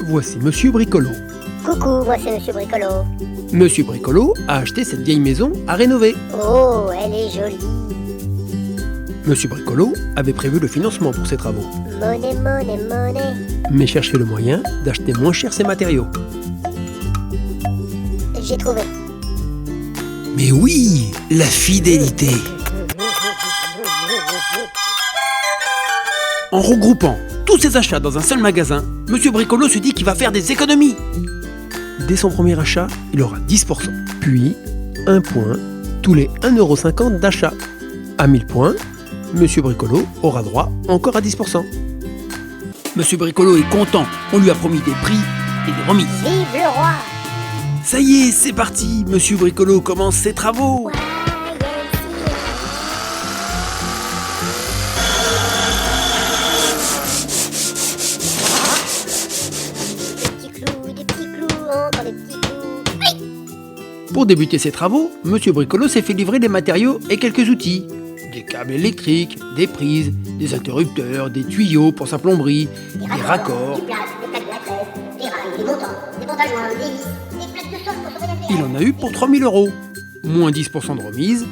Voici Monsieur Bricolo. Coucou, moi c'est Monsieur Bricolo. Monsieur Bricolo a acheté cette vieille maison à rénover. Oh, elle est jolie. Monsieur Bricolo avait prévu le financement pour ses travaux, Monnaie, monnaie, monnaie. mais cherchait le moyen d'acheter moins cher ses matériaux. J'ai trouvé. Mais oui, la fidélité. En regroupant tous ses achats dans un seul magasin, Monsieur Bricolo se dit qu'il va faire des économies. Dès son premier achat, il aura 10%. Puis, 1 point tous les 1,50 € d'achat. À 1000 points, Monsieur Bricolo aura droit encore à 10%. Monsieur Bricolo est content, on lui a promis des prix et des remises. Vive le roi. Ça y est, c'est parti, Monsieur Bricolo commence ses travaux. Des petits clous, encore des petits clous. Pour débuter ses travaux, Monsieur Bricolo s'est fait livrer des matériaux et quelques outils. Des câbles électriques, des prises, des interrupteurs, des tuyaux pour sa plomberie, des raccords. Du plâtre, des plaques de maîtresse, des rails, des montants, des bandes à joints, des vis, des plaques de sol pour sauver la Il en a eu pour 3 000 €, moins 10% de remise.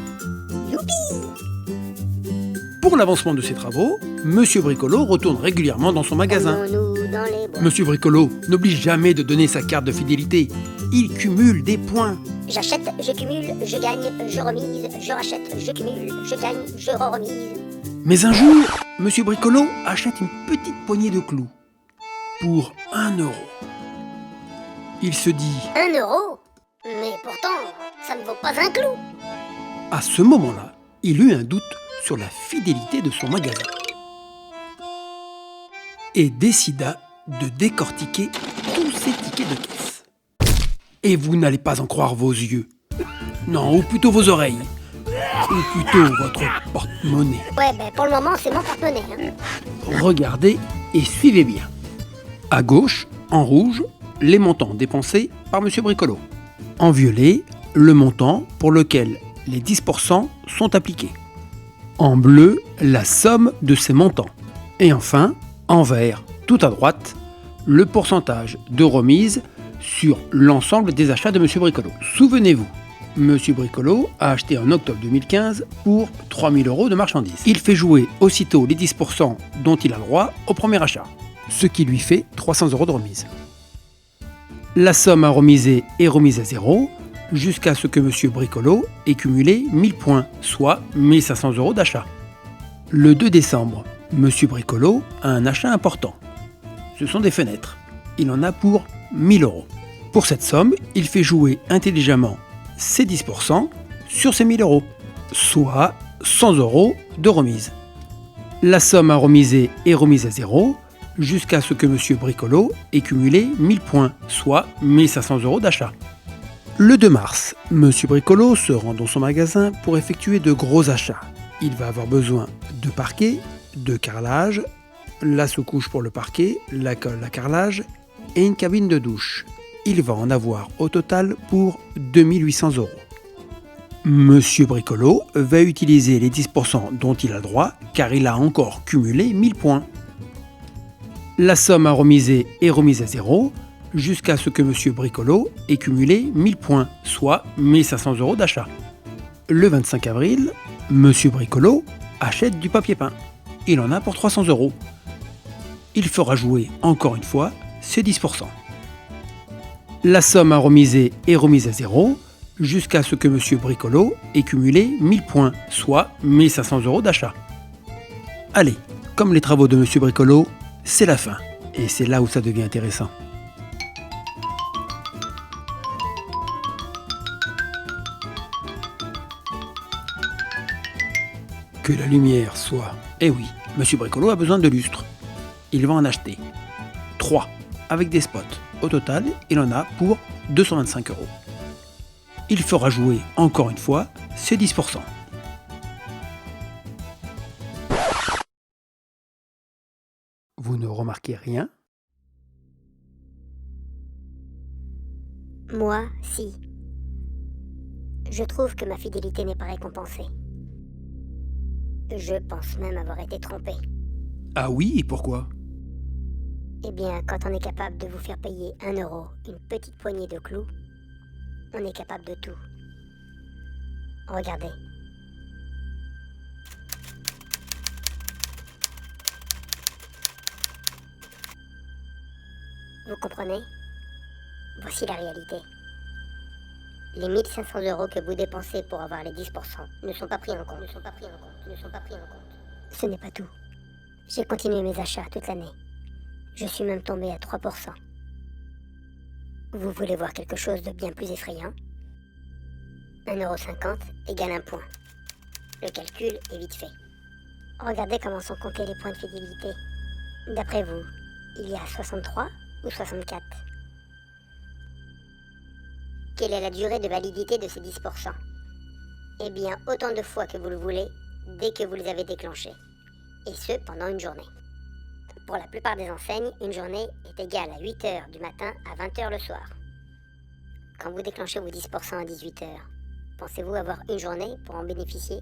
Pour l'avancement de ses travaux, Monsieur Bricolo retourne régulièrement dans son magasin. Nous dans les bois. Monsieur Bricolo n'oublie jamais de donner sa carte de fidélité. Il cumule des points. J'achète, je cumule, je gagne, je remise, je rachète, je cumule, je gagne, je remise. Mais un jour, Monsieur Bricolo achète une petite poignée de clous pour 1 €. Il se dit, 1 €. Mais pourtant, ça ne vaut pas un clou. à ce moment-là, il eut un doute sur la fidélité de son magasin et décida de décortiquer tous ses tickets de caisse. Et vous n'allez pas en croire vos yeux. Non, ou plutôt vos oreilles. Ou plutôt votre porte-monnaie. Ouais, ben pour le moment, c'est mon porte-monnaie. Hein. Regardez et suivez bien. À gauche, en rouge, les montants dépensés par Monsieur Bricolo. En violet, le montant pour lequel les 10% sont appliqués. En bleu, la somme de ces montants. Et enfin, en vert, tout à droite, le pourcentage de remise sur l'ensemble des achats de Monsieur Bricolo. Souvenez-vous, Monsieur Bricolo a acheté en octobre 2015 pour 3 000 € de marchandises. Il fait jouer aussitôt les 10% dont il a le droit au premier achat, ce qui lui fait 300 € de remise. La somme à remiser est remise à 0 jusqu'à ce que Monsieur Bricolo ait cumulé 1000 points, soit 1500 € d'achat. Le 2 décembre, Monsieur Bricolo a un achat important. Ce sont des fenêtres. Il en a pour 1000 €. Pour cette somme, il fait jouer intelligemment ses 10% sur ces 1000 €, soit 100 € de remise. La somme à remiser est remise à 0 jusqu'à ce que Monsieur Bricolo ait cumulé 1000 points, soit 1500 € d'achat. Le 2 mars, Monsieur Bricolo se rend dans son magasin pour effectuer de gros achats. Il va avoir besoin de parquet, de carrelage, la sous-couche pour le parquet, la colle à carrelage et une cabine de douche. Il va en avoir au total pour 2800 €. Monsieur Bricolo va utiliser les 10% dont il a droit car il a encore cumulé 1000 points. La somme à remiser est remise à 0 jusqu'à ce que Monsieur Bricolo ait cumulé 1000 points, soit 1500 € d'achat. Le 25 avril, Monsieur Bricolo achète du papier peint. Il en a pour 300 €. Il fera jouer encore une fois ses 10%. La somme à remiser est remise à 0 jusqu'à ce que Monsieur Bricolo ait cumulé 1000 points, soit 1500 € d'achat. Allez, comme les travaux de Monsieur Bricolo, c'est la fin. Et c'est là où ça devient intéressant. Que la lumière soit... Eh oui, Monsieur Bricolo a besoin de lustres. Il va en acheter 3 avec des spots. Au total, il en a pour 225 €. Il fera jouer encore une fois ses 10%. Vous ne remarquez rien? Moi, si. Je trouve que ma fidélité n'est pas récompensée. Je pense même avoir été trompé. Ah oui, et pourquoi? Eh bien, quand on est capable de vous faire payer 1 euro, une petite poignée de clous, on est capable de tout. Regardez. Vous comprenez? Voici la réalité. Les 1500 euros que vous dépensez pour avoir les 10% ne sont pas pris en compte. Ce n'est pas tout. J'ai continué mes achats toute l'année. Je suis même tombé à 3%. Vous voulez voir quelque chose de bien plus effrayant? 1,50 € égale 1 point. Le calcul est vite fait. Regardez comment sont comptés les points de fidélité. D'après vous, il y a 63 ou 64? Quelle est la durée de validité de ces 10%? Eh bien, autant de fois que vous le voulez, dès que vous les avez déclenchés. Et ce, pendant une journée. Pour la plupart des enseignes, une journée est égale à 8 h du matin à 20 h le soir. Quand vous déclenchez vos 10% à 18 h, pensez-vous avoir une journée pour en bénéficier?